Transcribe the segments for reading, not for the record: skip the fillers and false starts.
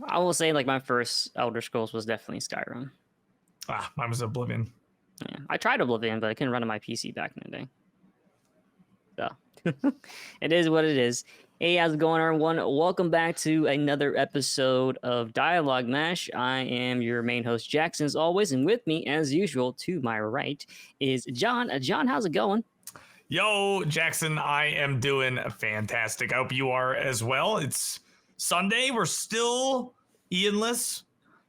I will say, like, my first Elder Scrolls was definitely Skyrim. Mine was Oblivion. Yeah, I tried Oblivion, but I couldn't run on my PC back in the day. So, it is what it is. Hey, how's it going, everyone? Welcome back to another episode of DialogueMash. I am your main host, Jackson, as always, and with me, as usual, to my right, is John. John, how's it going? Yo, Jackson, I am doing fantastic. I hope you are as well. It's Sunday. We're still Ianless.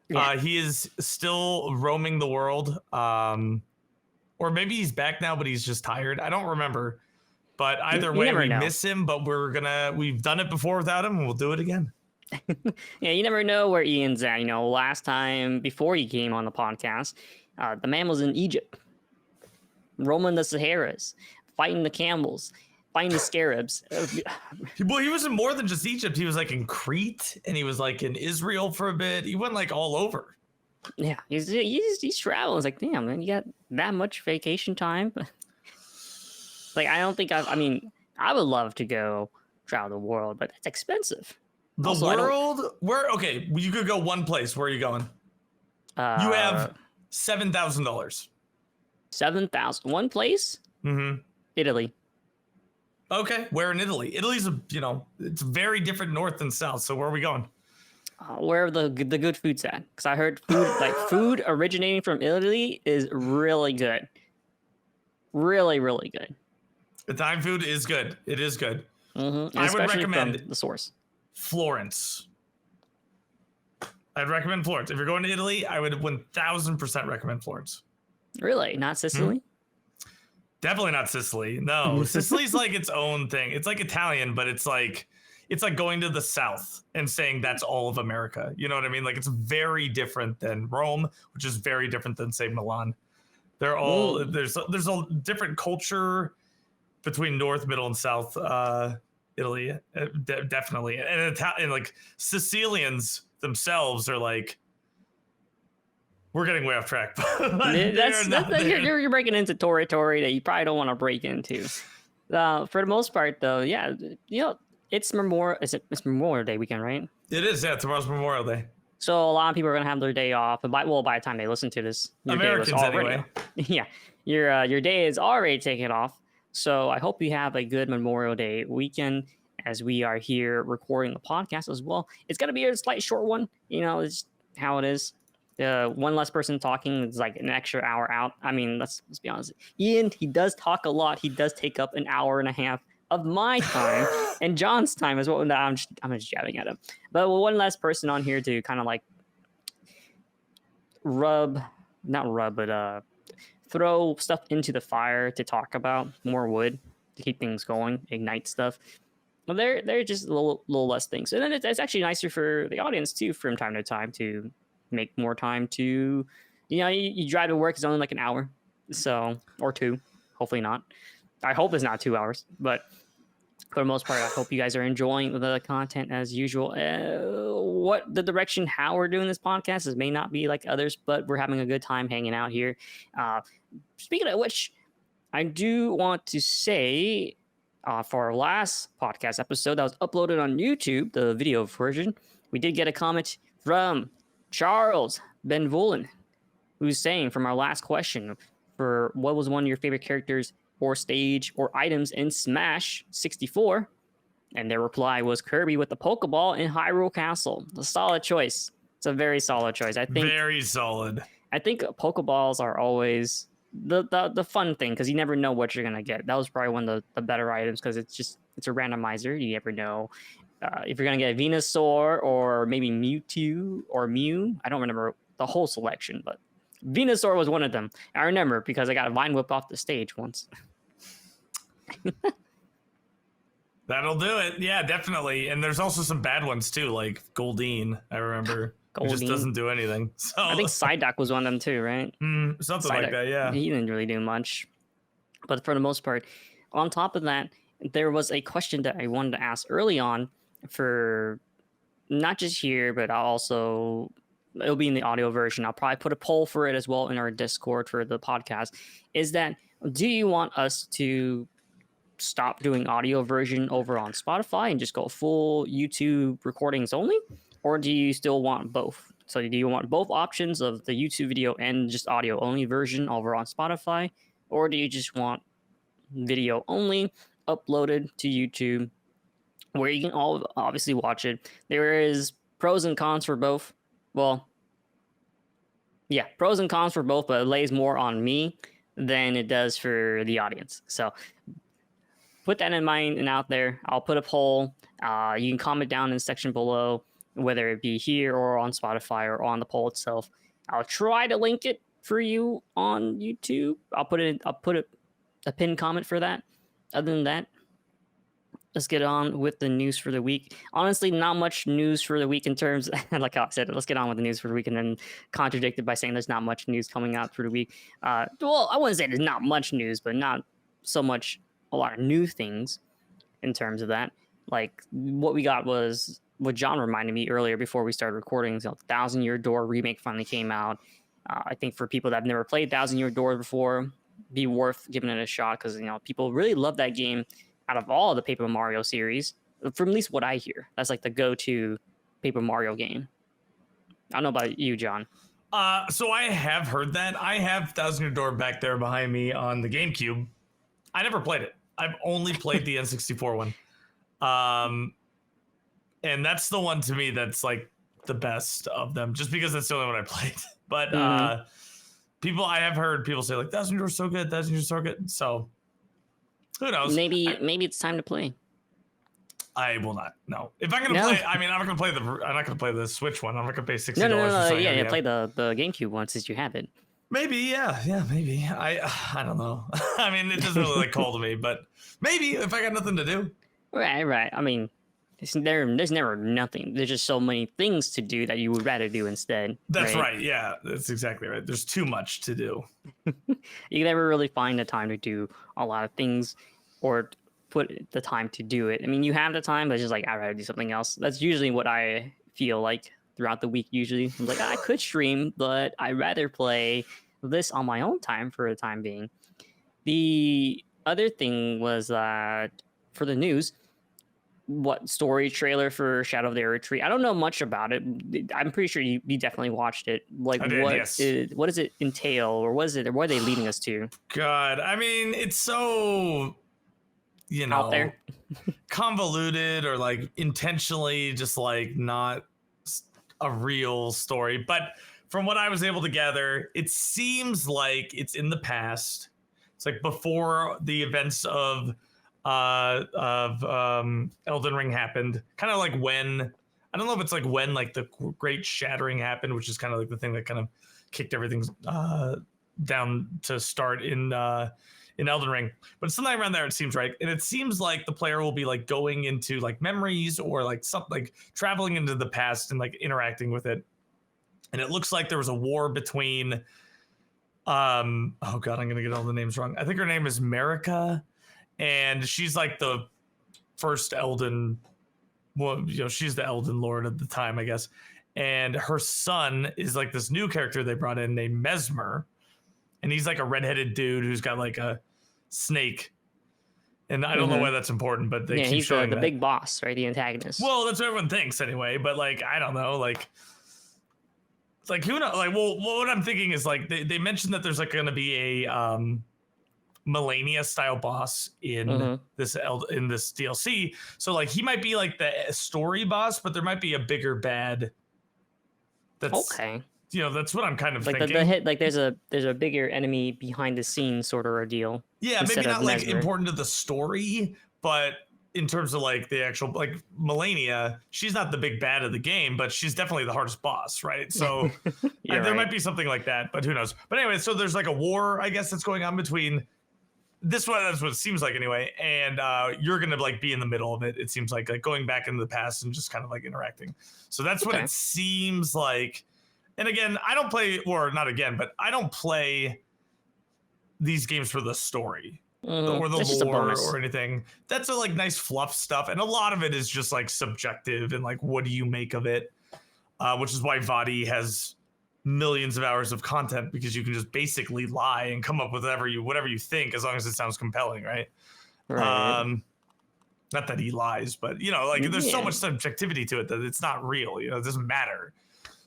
Yeah. He is still roaming the world. Or maybe he's back now, but he's just tired. I don't remember. But either way, we miss him, but we've done it before without him, and we'll do it again. Yeah, you never know where Ian's at. You know, last time, before he came on the podcast, the man was in Egypt, roaming the Saharas, fighting the camels, fighting the scarabs. Well, he was in more than just Egypt. He was like in Crete, and he was like in Israel for a bit. He went like all over. Yeah, he's traveling. It's like, damn, man, you got that much vacation time? Like, I don't think I mean, I would love to go travel the world, but that's expensive. The also, world? Okay, you could go one place. Where are you going? You have $7,000. 7,000. One place? Mm-hmm. Italy. Okay, where in Italy? Italy's it's very different north and south. So where are we going? Where the good food's at? Because I heard food originating from Italy is really good. Really, really good. Italian food is good. It is good. Mm-hmm. I would recommend the source. Florence. I'd recommend Florence. If you're going to Italy, I would 1,000% recommend Florence. Really? Not Sicily? Mm-hmm. Definitely not Sicily. No, Sicily's like its own thing. It's like Italian, but it's like going to the South and saying that's all of America. You know what I mean? Like, it's very different than Rome, which is very different than, say, Milan. They're all there's a different culture between North, Middle, and South Italy, definitely. And like Sicilians themselves are like, we're getting way off track. You're breaking into territory that you probably don't want to break into. For the most part, though, yeah, it's Memorial Day weekend, right? It is. Yeah, tomorrow's Memorial Day. So a lot of people are gonna have their day off, and by the time they listen to this, Americans anyway. Yeah, your day is already taken off. So I hope you have a good Memorial Day weekend, as we are here recording the podcast as well. It's gonna be a slight short one, it's how it is. One less person talking is like an extra hour out. I mean, let's be honest. Ian, he does talk a lot. He does take up an hour and a half of my time and John's time as well. I'm just jabbing at him. But one less person on here to kind of like throw stuff into the fire to talk about, more wood to keep things going, ignite stuff. Well, they're just a little less things. And then it's actually nicer for the audience too, from time to time, to make more time to, you drive to work, it's only like an hour, so, or two, hopefully not. I hope it's not 2 hours, but for the most part, I hope you guys are enjoying the content as usual. What the direction, how we're doing this podcast is may not be like others, but we're having a good time hanging out here. Speaking of which, I do want to say for our last podcast episode that was uploaded on YouTube, the video version, we did get a comment from Charles Benvolen, who's saying, from our last question, for what was one of your favorite characters or stage or items in Smash 64, and their reply was Kirby with the Pokeball in Hyrule Castle. A solid choice. It's a very solid choice. I think very solid. I think Pokeballs are always the fun thing, because you never know what you're gonna get. That was probably one of the better items, because it's a randomizer. You never know if you're gonna get Venusaur or maybe Mewtwo or Mew. I don't remember the whole selection, but Venusaur was one of them. I remember because I got a Vine Whip off the stage once. That'll do it. Yeah, definitely. And there's also some bad ones too, like Goldeen. I remember. It just doesn't do anything. So I think Psyduck was one of them too, right? Something like that, yeah. He didn't really do much. But for the most part, on top of that, there was a question that I wanted to ask early on, for not just here, but it'll be in the audio version. I'll probably put a poll for it as well in our Discord for the podcast. Is that, do you want us to stop doing audio version over on Spotify and just go full YouTube recordings only? or do you still want both? So do you want both options of the YouTube video and just audio only version over on Spotify, or do you just want video only uploaded to YouTube where you can all obviously watch it? There is pros and cons for both. Well, yeah, pros and cons for both, but it lays more on me than it does for the audience. So put that in mind and out there. I'll put a poll. You can comment down in the section below, whether it be here or on Spotify or on the poll itself. I'll try to link it for you on YouTube. I'll put a pinned comment for that. Other than that, let's get on with the news for the week. Honestly, not much news for the week in terms, like I said, let's get on with the news for the week, and then contradicted by saying there's not much news coming out for the week. Well, I wouldn't say there's not much news, but not so much a lot of new things in terms of that. Like what we got was what John reminded me earlier before we started recording. The 1,000 Year Door remake finally came out. I think for people that have never played 1,000 Year Door before, be worth giving it a shot, because people really love that game out of all the Paper Mario series, from at least what I hear. That's like the go-to Paper Mario game. I don't know about you, John. So I have heard that. I have 1,000 Year Door back there behind me on the GameCube. I never played it. I've only played the N64 one. And that's the one to me that's like the best of them, just because that's the only one I played. But I have heard people say like 1,000 Year Door so good, 1,000 Year so good. So who knows? Maybe it's time to play. I will not. No. If I'm gonna play, I mean, I'm not gonna play the Switch one. I'm not gonna pay $60. No. Yeah, play the GameCube one since you have it. Maybe, yeah, maybe. I don't know. I mean, it doesn't really like call to me, but maybe if I got nothing to do. Right. I mean, there's never nothing. There's just so many things to do that you would rather do instead. That's right. Yeah, that's exactly right. There's too much to do. You never really find the time to do a lot of things or put the time to do it. I mean, you have the time, but it's just like, I'd rather do something else. That's usually what I feel like throughout the week. Usually I'm like, I could stream, but I'd rather play this on my own time for the time being. The other thing was that for the news, what story trailer for Shadow of the Retreat? I don't know much about it. I'm pretty sure you definitely watched it. Like, what does it entail, or what is it, or what are they leading us to? God, I mean, it's so out there, convoluted, or like intentionally just like not a real story. But from what I was able to gather, it seems like it's in the past. It's like before the events of Elden Ring happened, kind of like when, I don't know if it's like when like the Great Shattering happened, which is kind of like the thing that kind of kicked everything down to start in Elden Ring, but it's something around there, it seems, right? And it seems like the player will be like going into like memories or like something, like traveling into the past and like interacting with it. And it looks like there was a war between oh god, I'm gonna get all the names wrong. I think her name is Marika, and she's like the first Elden, well, she's the Elden Lord at the time, I guess. And her son is like this new character they brought in named Mesmer. And he's like a redheaded dude who's got like a snake. And I don't know why that's important, but they keep showing the big boss, right? The antagonist. Well, that's what everyone thinks anyway. But like, I don't know, like, it's like, who knows? Like, well, what I'm thinking is like they mentioned that there's like going to be a Melania style boss in this DLC. So like he might be like the story boss, but there might be a bigger bad. That's okay. That's what I'm kind of like thinking. The hit, like there's a bigger enemy behind the scenes sort of ordeal. Yeah, maybe not like important to the story, but in terms of like the actual, like Melania, she's not the big bad of the game, but she's definitely the hardest boss, right? So there might be something like that, but who knows? But anyway, so there's like a war, I guess, that's going on between this one. That's what it seems like anyway, and you're gonna like be in the middle of it. It seems like going back into the past and just kind of like interacting. So that's what it seems like. And again, I don't play, or not again, but I don't play these games for the story or the lore or anything. That's a like nice fluff stuff. And a lot of it is just like subjective and like, what do you make of it? Which is why Vadi has millions of hours of content, because you can just basically lie and come up with whatever you think, as long as it sounds compelling, right? Not that he lies, but like there's so Yeah. much subjectivity to it that it's not real. It doesn't matter.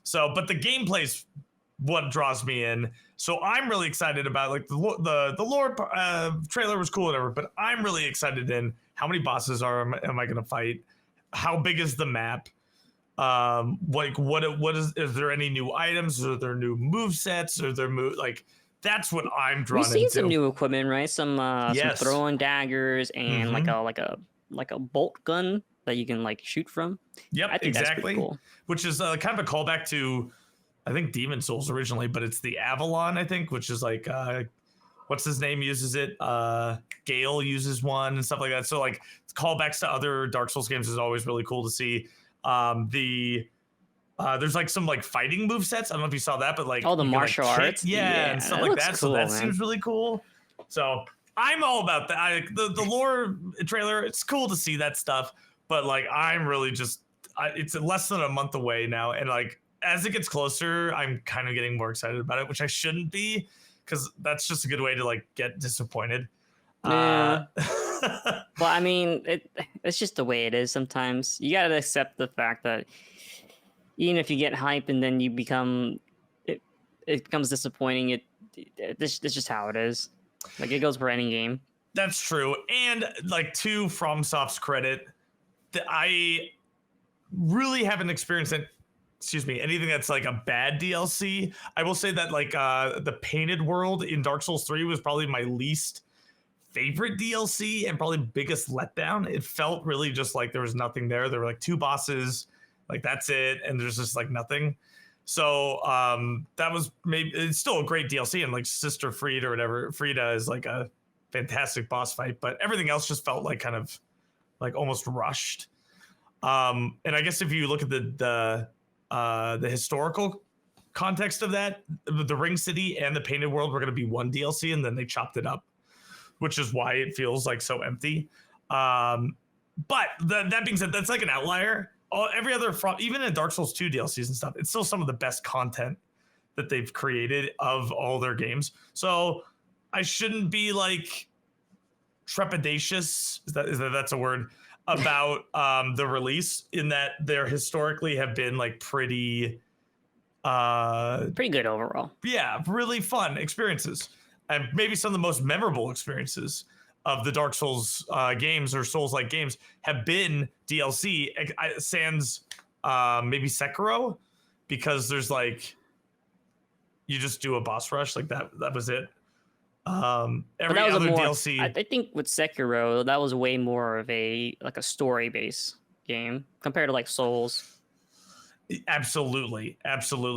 So, but the gameplay's what draws me in. So I'm really excited about like the lore trailer was cool, whatever. But I'm really excited in how many bosses am I going to fight? How big is the map? Like what is there any new items? Are there new move sets? Are there like that's what I'm drawn We've seen into. some new equipment, right? Some throwing daggers and like a bolt gun that you can like shoot from. Yep, I think exactly. That's pretty cool. Which is kind of a callback to, I think, Demon Souls originally, but it's the Avalon, I think, which is like, what's his name uses it? Gale uses one and stuff like that. So like callbacks to other Dark Souls games is always really cool to see. There's like some like fighting move sets. I don't know if you saw that, but like the martial arts, yeah, and stuff like that. Cool, so that man. seems really cool. So I'm all about that. The lore trailer, it's cool to see that stuff, but like I'm really just it's less than a month away now, and like as it gets closer, I'm kind of getting more excited about it, which I shouldn't be, because that's just a good way to like get disappointed. Yeah. Well, I mean, it's just the way it is sometimes. You gotta accept the fact that even if you get hype and then you become it becomes disappointing, it's just how it is. Like it goes for any game. That's true. And like to FromSoft's credit, I really haven't experienced anything that's like a bad DLC. I will say that like the Painted World in Dark Souls 3 was probably my least favorite DLC and probably biggest letdown. It felt really just like there was nothing there. There were like 2 bosses, like that's it, and there's just like nothing. So that was it's still a great DLC, and like Sister Frieda or whatever, Frieda is like a fantastic boss fight, but everything else just felt like kind of like almost rushed. And I guess if you look at the historical context of that, the Ring City and the Painted World were going to be one DLC, and then they chopped it up, which is why it feels like so empty. But that being said, that's like an outlier. Every other even in Dark Souls 2 DLCs and stuff, it's still some of the best content that they've created of all their games. So I shouldn't be like trepidatious, that's a word, about the release, in that there historically have been like pretty good overall. Yeah, really fun experiences, and maybe some of the most memorable experiences of the Dark Souls games or Souls-like games have been DLC, sans maybe Sekiro, because there's like you just do a boss rush like that was it. Every that was other more, DLC, I think with Sekiro, that was way more of a story-based game compared to like Souls. Absolutely.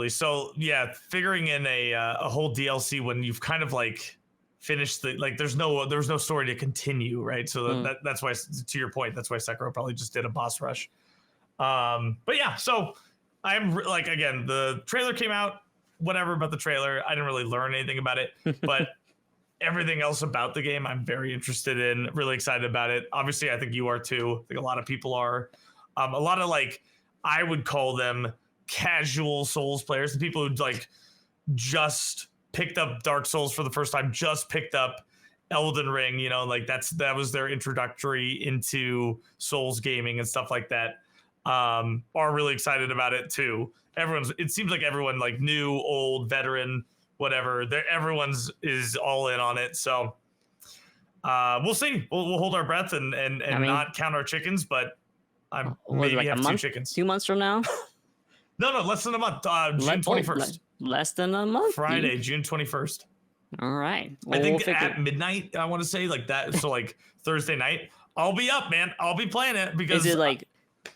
So yeah, figuring in a whole DLC when you've kind of like finished there's no story to continue, right? So that's why, to your point, that's why Sekiro probably just did a boss rush. But yeah, so I'm like, again, the trailer came out, whatever about the trailer, I didn't really learn anything about it, but everything else about the game I'm very interested in, really excited about it. Obviously, I think you are too. I think a lot of people are. A lot of like, I would call them casual Souls players, the people who like just picked up Dark Souls for the first time, just picked up Elden Ring, like that was their introductory into Souls gaming and stuff like that, are really excited about it too. It seems like everyone, like new, old, veteran, whatever, everyone's is all in on it. So we'll see. We'll hold our breath and not count our chickens, but maybe like have a 2 month, chickens. 2 months from now. No, less than a month. June 21st. Less than a month. Friday, June 21st. All right. I think at midnight, I want to say like that. So like Thursday night, I'll be up, man. I'll be playing it, because is it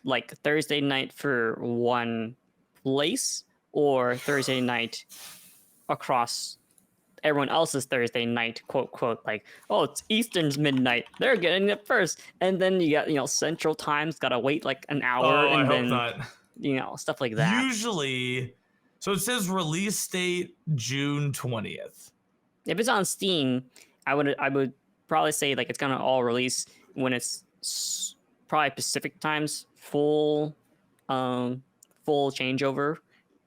like Thursday night for one place, or Thursday night across everyone else's Thursday night, quote, like, oh, it's Eastern's midnight, they're getting it first, and then you got Central Time's gotta wait like an hour, and I then hope not. Stuff like that. Usually, so it says release date June 20th. If it's on Steam, I would probably say like it's gonna all release when it's probably Pacific times, full changeover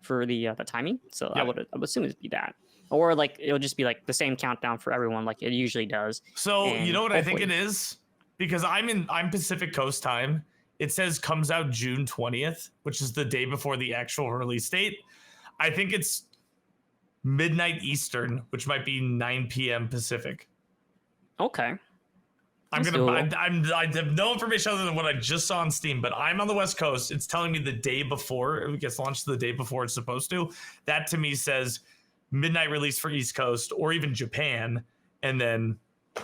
for the timing. So yep. I would assume it'd be that, or like it'll just be like the same countdown for everyone, like it usually does. So you know what I think it is? because I'm Pacific Coast time. It says comes out June 20th, which is the day before the actual release date. I think it's midnight Eastern, which might be 9 p.m. Pacific. Okay. I have no information other than what I just saw on Steam, but I'm on the West Coast. It's telling me the day before it gets launched, the day before it's supposed to. That to me says midnight release for East Coast or even Japan, and then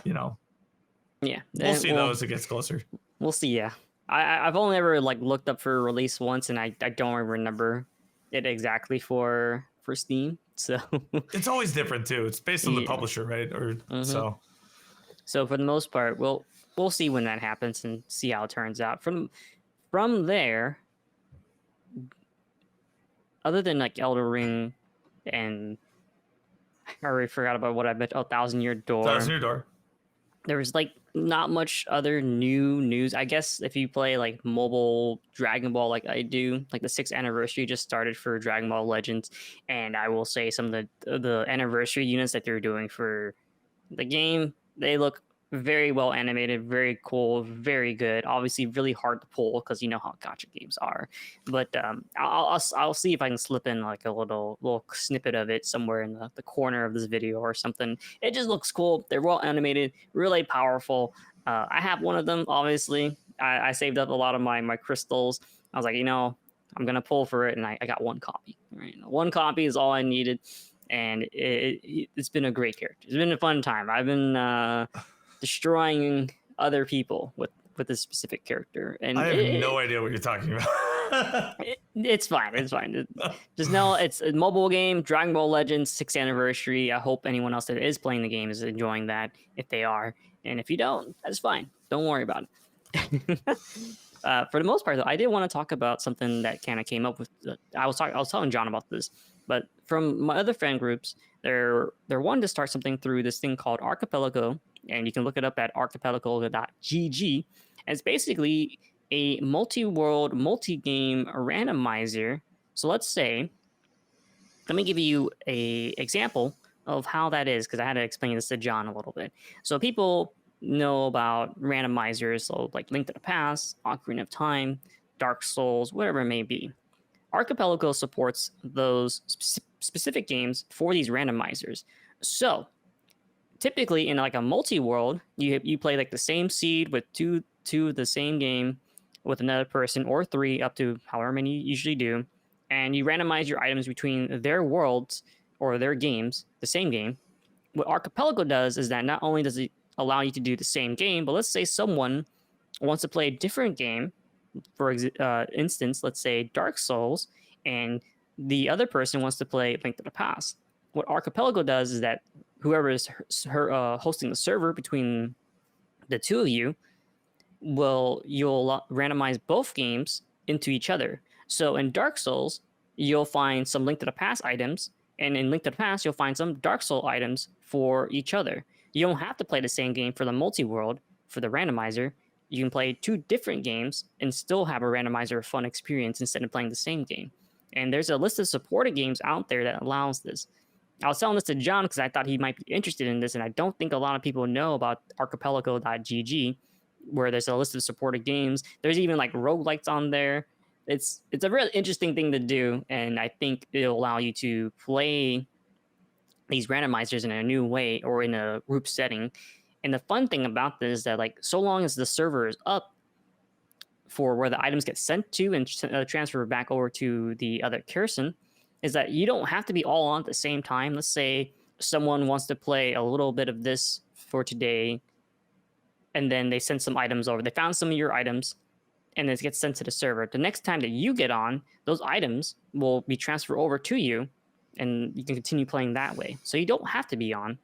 Yeah, we'll see though as it gets closer. We'll see. Yeah, I've only ever like looked up for release once, and I don't remember it exactly for Steam. So it's always different too. It's based on the publisher, right? Or So for the most part, we'll see when that happens and see how it turns out. From there, other than like Elder Ring, and I already forgot about what I bet. Oh, Thousand Year Door. Thousand Year Door. There was like not much other new news. I guess if you play like mobile Dragon Ball like I do, like the 6th anniversary just started for Dragon Ball Legends, and I will say some of the anniversary units that they're doing for the game, they look very well animated, very cool, very good. Obviously, really hard to pull because you know how gacha games are. But I'll see if I can slip in like a little snippet of it somewhere in the corner of this video or something. It just looks cool. They're well animated, really powerful. I have one of them. Obviously, I saved up a lot of my crystals. I was like, I'm gonna pull for it, and I got one copy. Right, one copy is all I needed. And it's been a great character. It's been a fun time. I've been destroying other people with this specific character. And I have no idea what you're talking about. It's fine. It's fine. Just know it's a mobile game, Dragon Ball Legends 6th anniversary. I hope anyone else that is playing the game is enjoying that, if they are. And if you don't, that's fine. Don't worry about it. For the most part, though, I did want to talk about something that kind of came up with. I was telling John about this. But from my other fan groups, they're wanting to start something through this thing called Archipelago, and you can look it up at archipelago.gg. And it's basically a multi-world, multi-game randomizer. So let me give you a example of how that is, because I had to explain this to John a little bit. So people know about randomizers, so like Link to the Past, Ocarina of Time, Dark Souls, whatever it may be. Archipelago supports those specific games for these randomizers. So typically in like a multi-world, you play like the same seed with two of the same game with another person, or 3 up to however many you usually do, and you randomize your items between their worlds or their games, the same game. What Archipelago does is that not only does it allow you to do the same game, but let's say someone wants to play a different game. For instance, let's say Dark Souls, and the other person wants to play Link to the Past. What Archipelago does is that whoever is hosting the server between the two of you'll randomize both games into each other. So in Dark Souls, you'll find some Link to the Past items, and in Link to the Past, you'll find some Dark Souls items for each other. You don't have to play the same game for the multi-world, for the randomizer. You can play 2 different games and still have a randomizer fun experience instead of playing the same game. And there's a list of supported games out there that allows this. I was telling this to John because I thought he might be interested in this, and I don't think a lot of people know about archipelago.gg, where there's a list of supported games. There's even like roguelites on there. It's a really interesting thing to do, and I think it'll allow you to play these randomizers in a new way or in a group setting. And the fun thing about this is that, like, so long as the server is up for where the items get sent to and transfer back over to the other person, is that you don't have to be all on at the same time. Let's say someone wants to play a little bit of this for today, and then they send some items over. They found some of your items, and it gets sent to the server. The next time that you get on, those items will be transferred over to you, and you can continue playing that way. So you don't have to be on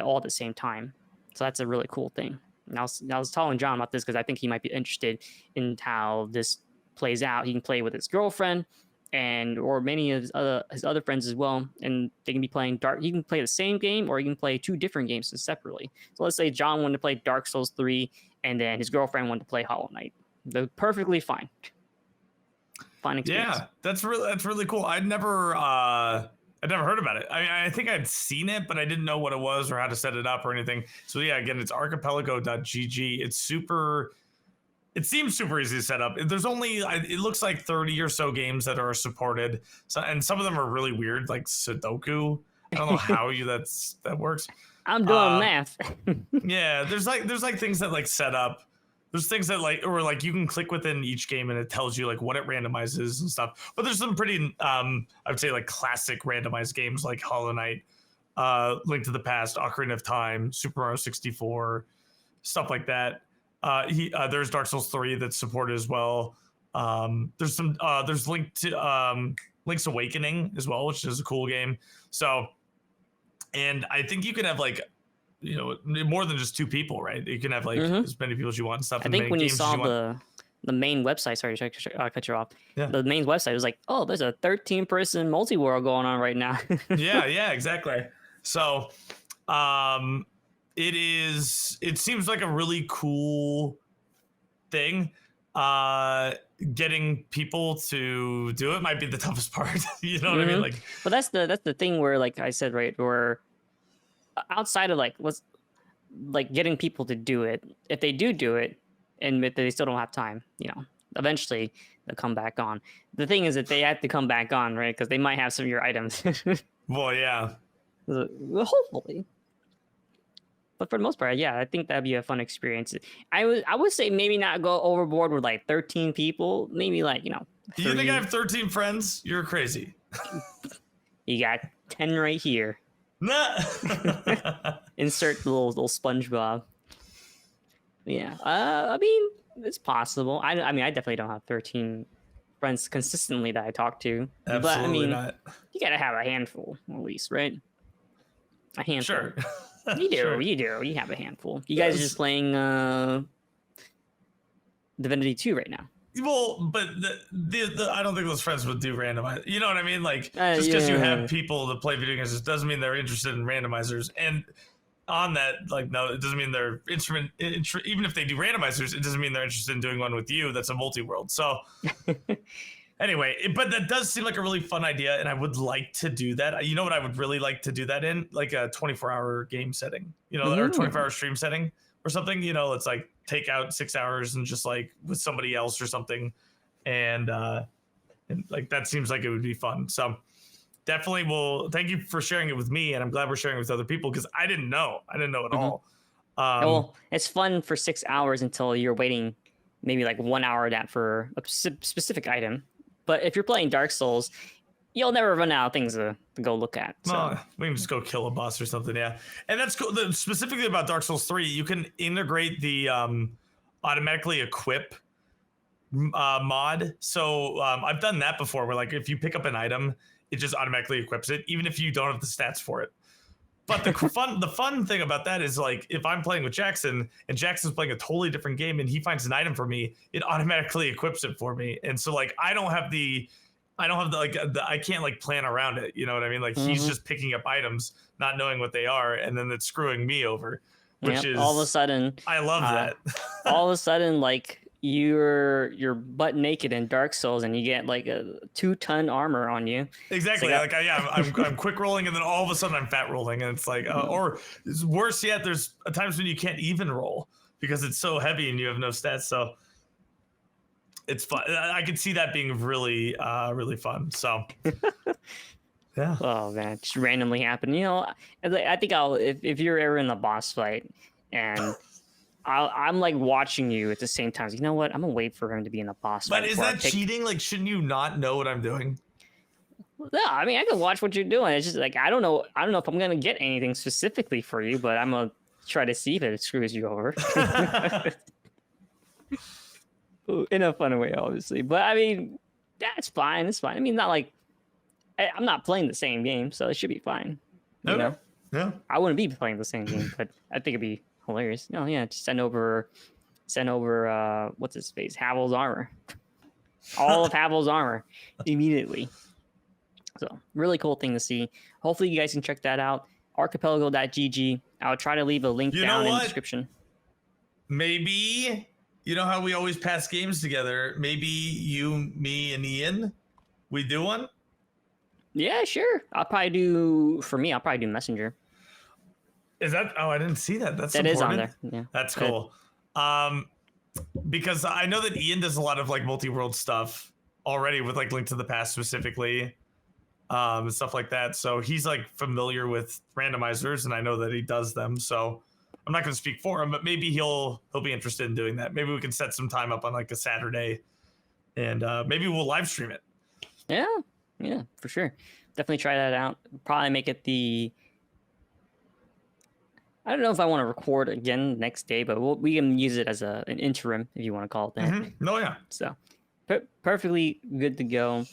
all at the same time. So that's a really cool thing. And I was telling John about this because I think he might be interested in how this plays out. He can play with his girlfriend or many of his other friends as well, and they can be playing He can play the same game, or he can play 2 different games separately. So let's say John wanted to play Dark Souls 3, and then his girlfriend wanted to play Hollow Knight. They're perfectly fine. Fun experience. Yeah, that's really cool. I'd never I'd never heard about it. I think I'd seen it, but I didn't know what it was or how to set it up or anything. So yeah, again, it's archipelago.gg. It seems super easy to set up. There's only, it looks like 30 or so games that are supported. So, and some of them are really weird, like Sudoku. I don't know how that works. I'm doing math. Yeah, there's like things that like set up. There's things that like, or like you can click within each game and it tells you like what it randomizes and stuff. But there's some pretty, I would say like classic randomized games like Hollow Knight, Link to the Past, Ocarina of Time, Super Mario 64, stuff like that. There's Dark Souls 3 that's supported as well. There's Link's Awakening as well, which is a cool game. So, and I think you can have like, you know, more than just 2 people, right? You can have like as many people as you want and stuff. I think when you saw the main website, sorry to cut you off. Yeah. The main website was like, oh, there's a 13-person multi-world going on right now. yeah, exactly. So, it seems like a really cool thing. Getting people to do it might be the toughest part. You know what I mean? Like, but that's the thing where, like I said, right, where outside of like getting people to do it, if they do it and they still don't have time, you know, eventually they'll come back on. The thing is that they have to come back on, right? Because they might have some of your items. Well, yeah. Hopefully. But for the most part, yeah, I think that'd be a fun experience. I would say maybe not go overboard with like 13 people. Maybe like, you know. 30. You think I have 13 friends? You're crazy. You got 10 right here. Nah. Insert the little SpongeBob. Yeah. I mean, it's possible. I mean, I definitely don't have 13 friends consistently that I talk to. Absolutely but I mean, not. You gotta have a handful at least, right? A handful. Sure. You do. Sure. You have a handful. You guys are just playing Divinity 2 right now. Well, but the I don't think those friends would do randomize. You know what I mean? Like, just because you have people that play video games, it doesn't mean they're interested in randomizers. And on that, like, no, it doesn't mean they're even if they do randomizers, it doesn't mean they're interested in doing one with you. That's a multi-world. So anyway, but that does seem like a really fun idea, and I would like to do that. You know what I would really like to do that in? Like a 24-hour game setting, you know, or 24-hour stream setting or something. You know, it's like take out 6 hours and just like with somebody else or something, and like that seems like it would be fun. So definitely will. Thank you for sharing it with me, and I'm glad we're sharing it with other people because I didn't know at all. Well, it's fun for 6 hours until you're waiting maybe like 1 hour that for a specific item. But if you're playing Dark Souls, you'll never run out of things to go look at. So. We can just go kill a boss or something, yeah. And that's cool. Specifically about Dark Souls 3, you can integrate the automatically equip mod. So I've done that before where like if you pick up an item, it just automatically equips it, even if you don't have the stats for it. But the fun thing about that is like if I'm playing with Jackson and Jackson's playing a totally different game and he finds an item for me, it automatically equips it for me. And so like I can't like plan around it. You know what I mean? Like he's just picking up items, not knowing what they are, and then it's screwing me over. Which is all of a sudden I love that. All of a sudden, like you're butt naked in Dark Souls and you get like a 2-ton armor on you. Exactly. I'm quick rolling and then all of a sudden I'm fat rolling and it's like or it's worse yet, there's times when you can't even roll because it's so heavy and you have no stats. So it's fun. I could see that being really really fun. So yeah. Oh man, just randomly happen. You know, I think if you're ever in a boss fight and I'm like watching you at the same time. You know what? I'm gonna wait for him to be in a boss fight. But is that cheating? Like, shouldn't you not know what I'm doing? No, I mean I can watch what you're doing. It's just like I don't know if I'm gonna get anything specifically for you, but I'm gonna try to see if it screws you over. In a fun way, obviously. But I mean, that's fine. It's fine. I mean, not like I'm not playing the same game, so it should be fine. You know? Yeah. I wouldn't be playing the same game, but I think it'd be hilarious. No, yeah, just send over what's his face? Havel's armor. All of Havel's armor immediately. So really cool thing to see. Hopefully you guys can check that out. Archipelago.gg. I'll try to leave a link down in the description. Maybe, you know how we always pass games together? Maybe you, me, and Ian, we do one? Yeah, sure. I'll probably do Messenger. Is that? Oh, I didn't see that. That's That is on important. there. Yeah. That's cool. Because I know that Ian does a lot of like multi-world stuff already with like Link to the Past specifically, and stuff like that. So he's like familiar with randomizers, and I know that he does them. So I'm not going to speak for him, but maybe he'll be interested in doing that. Maybe we can set some time up on like a Saturday, and maybe we'll live stream it. Yeah, for sure. Definitely try that out. Probably make it the. I don't know if I want to record again next day, but we can use it as an interim if you want to call it that. Mm-hmm. No, yeah. So, perfectly good to go.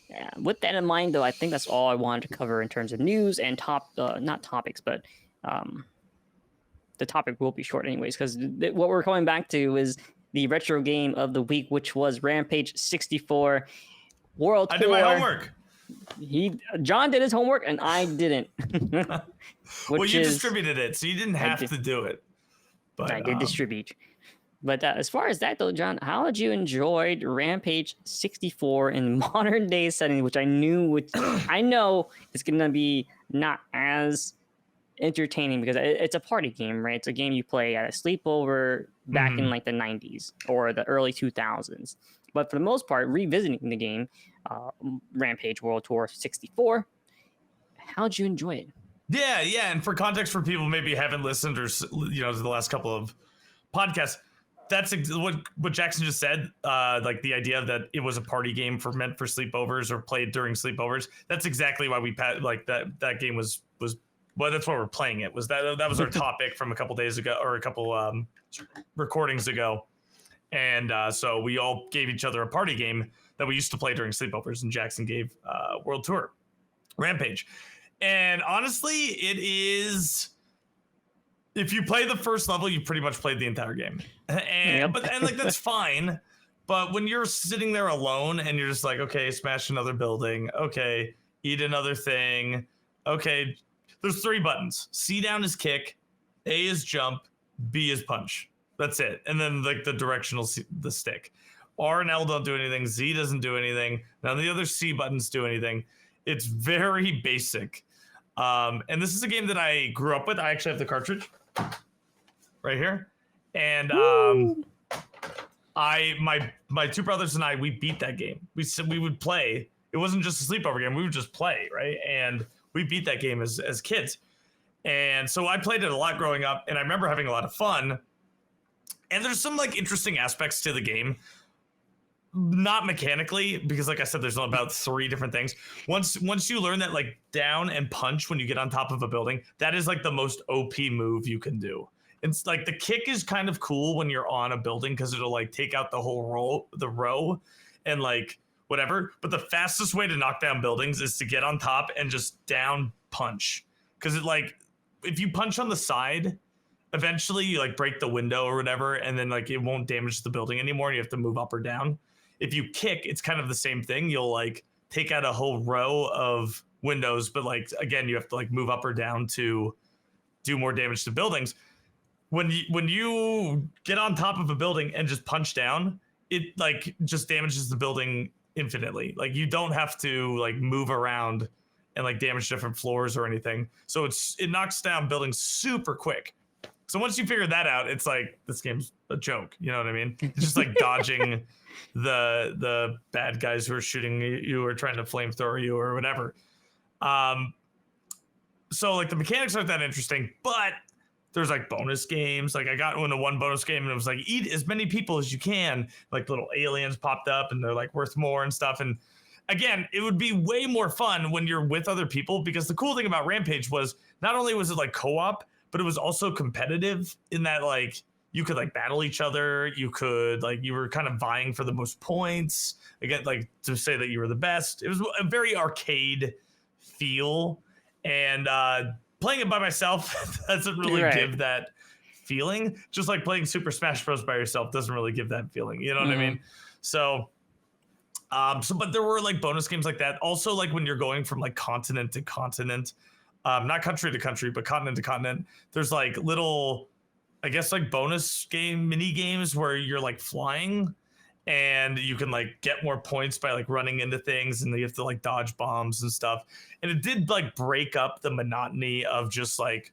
Yeah, with that in mind, though, I think that's all I wanted to cover in terms of news and not topics, but the topic will be short anyways, because what we're going back to is the retro game of the week, which was Rampage 64 World Tour. I did my homework. John did his homework and I didn't. Well, you distributed it, so you didn't have to do it. But I did distribute. But as far as that though, John, how did you enjoy Rampage 64 in modern day setting, which I know it's gonna be not as entertaining because it's a party game, right? It's a game you play at a sleepover back in like the 90s or the early 2000s. But for the most part, revisiting the game, Rampage World Tour 64, how'd you enjoy it? Yeah. And for context, for people maybe haven't listened or to the last couple of podcasts, that's what Jackson just said. Like the idea that it was a party game meant for sleepovers or played during sleepovers. That's exactly why we like that game was. Well, that's why we're playing it. That was our topic from a couple days ago or a couple recordings ago. And so we all gave each other a party game that we used to play during sleepovers, and Jackson gave World Tour Rampage. And honestly, it is, if you play the first level, you pretty much played the entire game. And like that's fine. But when you're sitting there alone and you're just like, okay, smash another building, okay, eat another thing, okay, there's 3 buttons. C down is kick, A is jump, B is punch. That's it. And then like the directional the stick. R and L don't do anything. Z doesn't do anything. None of the other C buttons do anything. It's very basic. And this is a game that I grew up with. I actually have the cartridge right here. And my 2 brothers and I, we beat that game. We would play. It wasn't just a sleepover game. We would just play, right? And we beat that game as kids. And so I played it a lot growing up, and I remember having a lot of fun. And there's some like interesting aspects to the game. Not mechanically, because like I said, there's about 3 different things. Once you learn that like down and punch when you get on top of a building, that is like the most OP move you can do. It's like the kick is kind of cool when you're on a building because it'll like take out the whole row and like whatever. But the fastest way to knock down buildings is to get on top and just down punch. Because it like, if you punch on the side, eventually you like break the window or whatever, and then like it won't damage the building anymore and you have to move up or down. If you kick, it's kind of the same thing. You'll like take out a whole row of windows, but like again, you have to like move up or down to do more damage to buildings. When you get on top of a building and just punch down, it like just damages the building infinitely. Like you don't have to like move around and like damage different floors or anything. So it knocks down buildings super quick. So once you figure that out, it's like this game's a joke. You know what I mean? It's just like dodging the bad guys who are shooting you or trying to flamethrower you or whatever. So like the mechanics aren't that interesting, but there's like bonus games. Like I got into one bonus game and it was like eat as many people as you can. Like little aliens popped up and they're like worth more and stuff. And again, it would be way more fun when you're with other people, because the cool thing about Rampage was not only was it like co-op, but it was also competitive in that like you could like battle each other. You could like, you were kind of vying for the most points again, like to say that you were the best. It was a very arcade feel, and playing it by myself doesn't really give that feeling. Just like playing Super Smash Bros. By yourself doesn't really give that feeling. You know what I mean? So, but there were like bonus games like that. Also, like when you're going from like continent to continent, not country to country, but continent to continent, there's like little, I guess like bonus game, mini games where you're like flying and you can like get more points by like running into things, and you have to like dodge bombs and stuff. And it did like break up the monotony of just like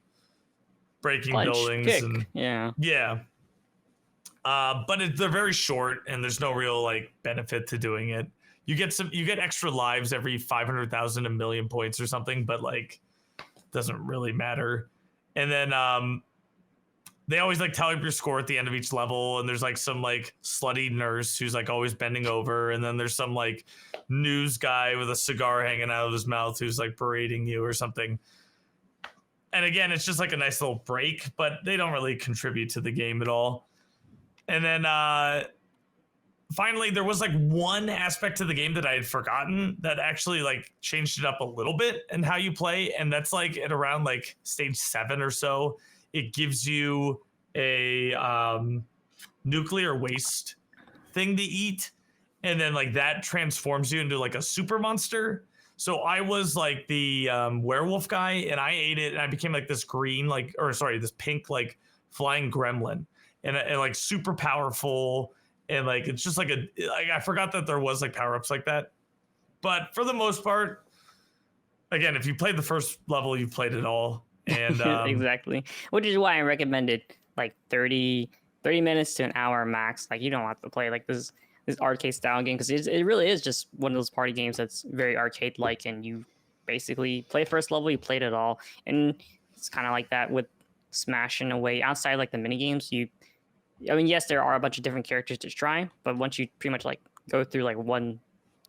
breaking Punch, buildings kick. and Yeah. But they're very short, and there's no real like benefit to doing it. You get extra lives every 500,000, a million points or something, but like doesn't really matter. And then they always like tally up your score at the end of each level, and there's like some like slutty nurse who's like always bending over, and then there's some like news guy with a cigar hanging out of his mouth who's like berating you or something. And again, it's just like a nice little break, but they don't really contribute to the game at all. And then finally, there was like one aspect to the game that I had forgotten that actually like changed it up a little bit and how you play. And that's like at around like stage 7 or so, it gives you a nuclear waste thing to eat. And then like that transforms you into like a super monster. So I was like the werewolf guy, and I ate it, and I became like this this pink like flying gremlin, and like super powerful. And like it's just like I forgot that there was like power-ups like that. But for the most part, again, if you played the first level, you've played it all. And exactly. Which is why I recommended like 30 minutes to an hour max. Like you don't have to play like this arcade style game, because it really is just one of those party games that's very arcade like, and you basically play first level, you played it all. And it's kind of like that with Smash in a way. Outside like the mini games, yes, there are a bunch of different characters to try, but once you pretty much like go through like one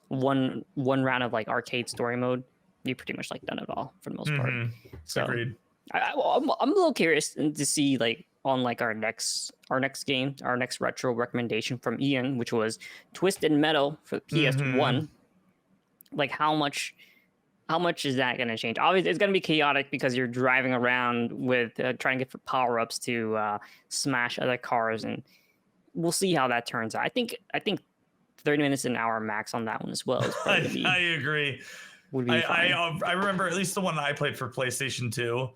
round of like arcade story mode, you pretty much like done it all for the most part. So agreed. I'm a little curious to see like on like our next game, our next retro recommendation from Ian, which was Twisted Metal for the PS1. Like how much is that going to change? Obviously, it's going to be chaotic because you're driving around with trying to get power-ups to smash other cars, and we'll see how that turns out. I think 30 minutes an hour max on that one as well. I agree. I remember at least the one I played for PlayStation 2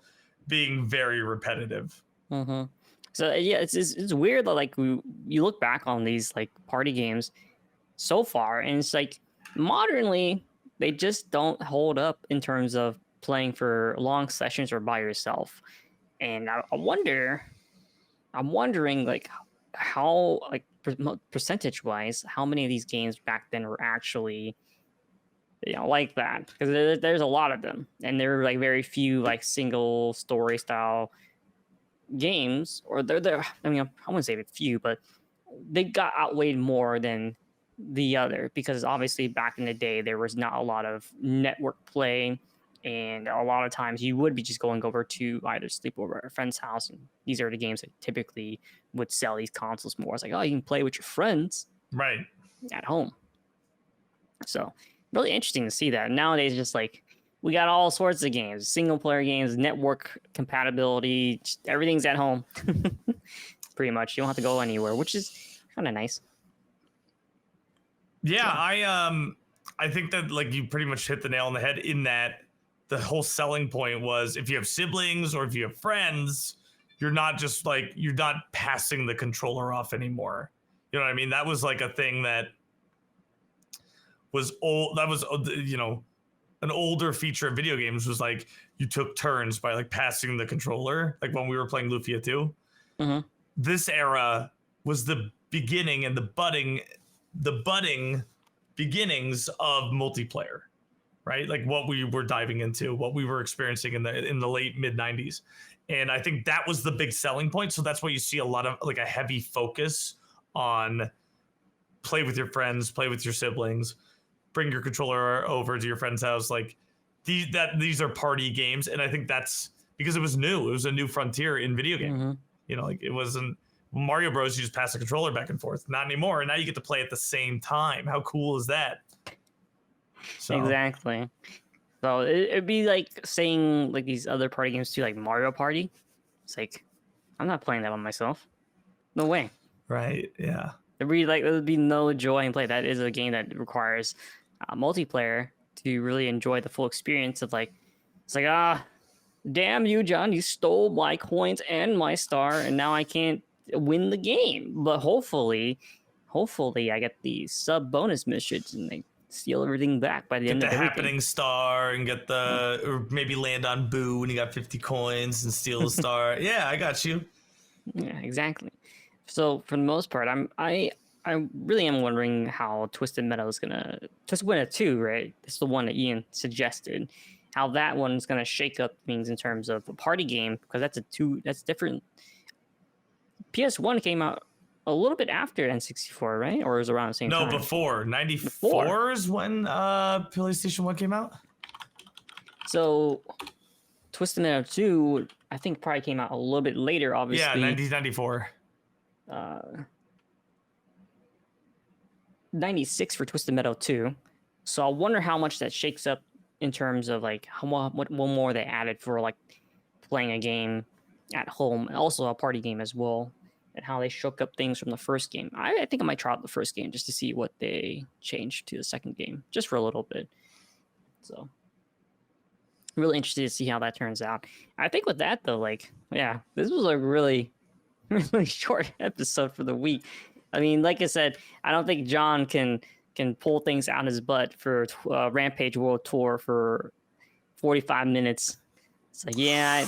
being very repetitive. So yeah, it's weird that like you look back on these like party games so far, and it's like modernly they just don't hold up in terms of playing for long sessions or by yourself. And I'm wondering like how like percentage wise, how many of these games back then were actually like that, because there's a lot of them, and there were like very few like single story style games, or they're I mean, I wouldn't say a few, but they got outweighed more than the other, because obviously back in the day there was not a lot of network play, and a lot of times you would be just going over to either sleep over at a friend's house, and these are the games that typically would sell these consoles more. It's like, oh, you can play with your friends right at home. So really interesting to see that. Nowadays, just like we got all sorts of games, single player games, network compatibility, just everything's at home. Pretty much, you don't have to go anywhere, which is kind of nice. Yeah, I think that like you pretty much hit the nail on the head in that the whole selling point was if you have siblings or if you have friends, you're not passing the controller off anymore. You know what I mean? That was like a thing that was old. That was, an older feature of video games was like you took turns by like passing the controller, like when we were playing Lufia 2. This era was the beginning and the budding beginnings of multiplayer, right? Like what we were diving into, what we were experiencing in the late mid 90s. And I think that was the big selling point. So that's why you see a lot of like a heavy focus on play with your friends, play with your siblings, bring your controller over to your friend's house. Like these are party games. And I think that's because it was new. It was a new frontier in video game. Like it wasn't Mario Bros. You just pass the controller back and forth. Not anymore. And now you get to play at the same time. How cool is that? So. Exactly. So it'd be like saying like these other party games too, like Mario Party. It's like, I'm not playing that one myself. No way. Right. Yeah. There would be no joy in play. That is a game that requires multiplayer to really enjoy the full experience of like, it's like, damn you, John, you stole my coins and my star, and now I can't win the game. But hopefully hopefully I get the sub bonus missions and they steal everything back by the end Get of the everything. happening star and get the, or maybe land on Boo when you got 50 coins and steal the star. Yeah, I got you. Yeah, exactly. So for the most part, I really am wondering how Twisted Meadow is gonna Twisted Meadow 2, right? It's the one that Ian suggested. How that one's gonna shake up things in terms of a party game, because that's different. PS1 came out a little bit after N64, right? Or it was around the same time? No, before. 94 is when PlayStation 1 came out? So Twisted Meadow 2, I think probably came out a little bit later, obviously. Yeah, 1994. 96 for Twisted Meadow 2. So I wonder how much that shakes up in terms of like what more they added for like playing a game at home, and also a party game as well, and how they shook up things from the first game. I think I might try out the first game just to see what they changed to the second game, just for a little bit. So really interested to see how that turns out. I think with that though, like, yeah, this was a really short episode for the week. I mean, like I said, I don't think John can pull things out of his butt for Rampage World Tour for 45 minutes. It's like, yeah,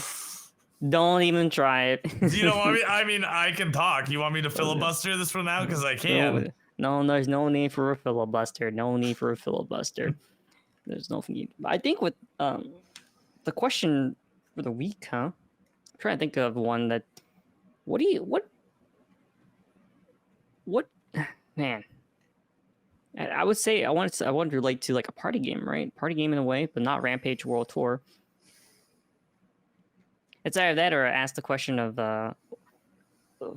don't even try it. Do you know what I mean? I mean, I can talk. You want me to filibuster this one out? Because I can. No, there's no need for a filibuster. No need for a filibuster. There's no need. I think with the question for the week, huh? I'm trying to think of one that. What man? I would say I wanted to relate to like a party game, right? Party game in a way, but not Rampage World Tour. It's either that or ask the question of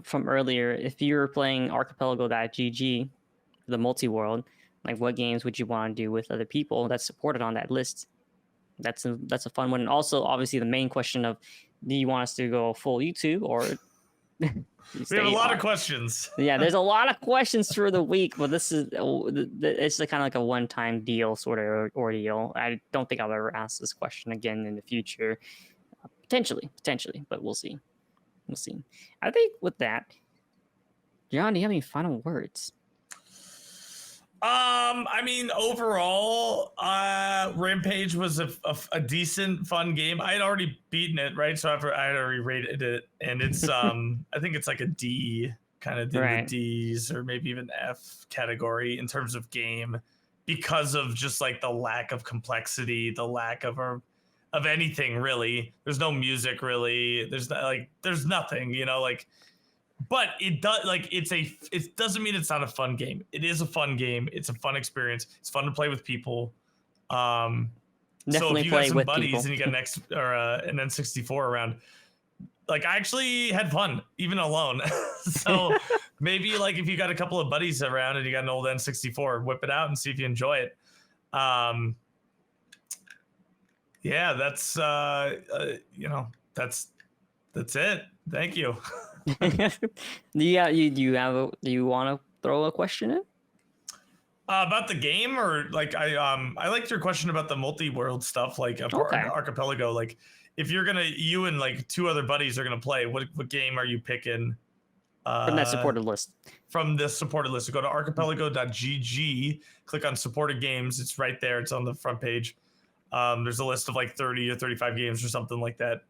from earlier. If you were playing Archipelago.gg, the multi-world, like what games would you want to do with other people that's supported on that list? That's a fun one. And also, obviously, the main question of, do you want us to go full YouTube or? We have a lot of questions. Yeah, there's a lot of questions for the week, but this is it's kind of like a one-time deal sort of ordeal. I don't think I'll ever ask this question again in the future. Potentially, but we'll see. I think with that, John, do you have any final words? I mean, overall, Rampage was a decent, fun game. I had already beaten it, right? So I had already rated it, and it's I think it's like a D, kind of the D's or maybe even F category in terms of game, because of just like the lack of complexity, the lack of anything really. There's no music really. There's nothing, you know, like. But it does it doesn't mean it's not a fun game. It is a fun game. It's a fun experience. It's fun to play with people. So if you got some buddies and you got an N64 around, like I actually had fun even alone. So maybe like if you got a couple of buddies around and you got an old N64, whip it out and see if you enjoy it. Yeah, that's that's it. Thank you. Do you want to throw a question in? About the game, or like I liked your question about the multi-world stuff, like Archipelago. Like if you and like two other buddies are gonna play, what game are you picking? From that supported list. From this supported list. So go to archipelago.gg, click on supported games. It's right there. It's on the front page. There's a list of like 30 or 35 games or something like that.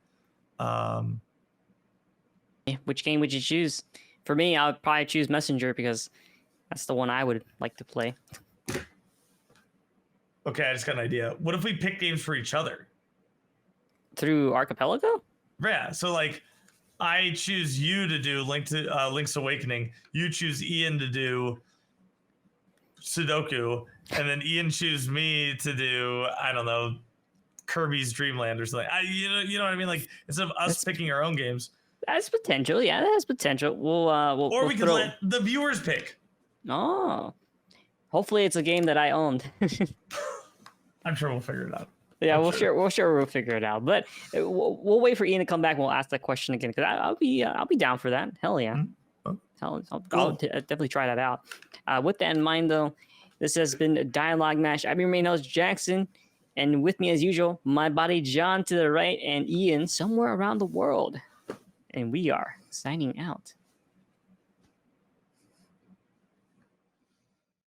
Which game would you choose? For me, I would probably choose Messenger because that's the one I would like to play. Okay, I just got an idea. What if we pick games for each other? Through Archipelago? Yeah, so like I choose you to do Link's Awakening. You choose Ian to do Sudoku. And then Ian choose me to do, I don't know, Kirby's Dream Land or something. You know what I mean? Like instead of us picking our own games. That's potential. Yeah, that has potential. We could let the viewers pick. Oh, hopefully it's a game that I owned. I'm sure we'll figure it out. Yeah, we'll figure it out. But we'll wait for Ian to come back. And we'll ask that question again because I'll be down for that. Hell yeah. Mm-hmm. I'll definitely try that out. With that in mind, though, this has been Dialogue Mash. I'm your main host, Jackson, and with me as usual, my buddy John to the right and Ian somewhere around the world. And we are signing out.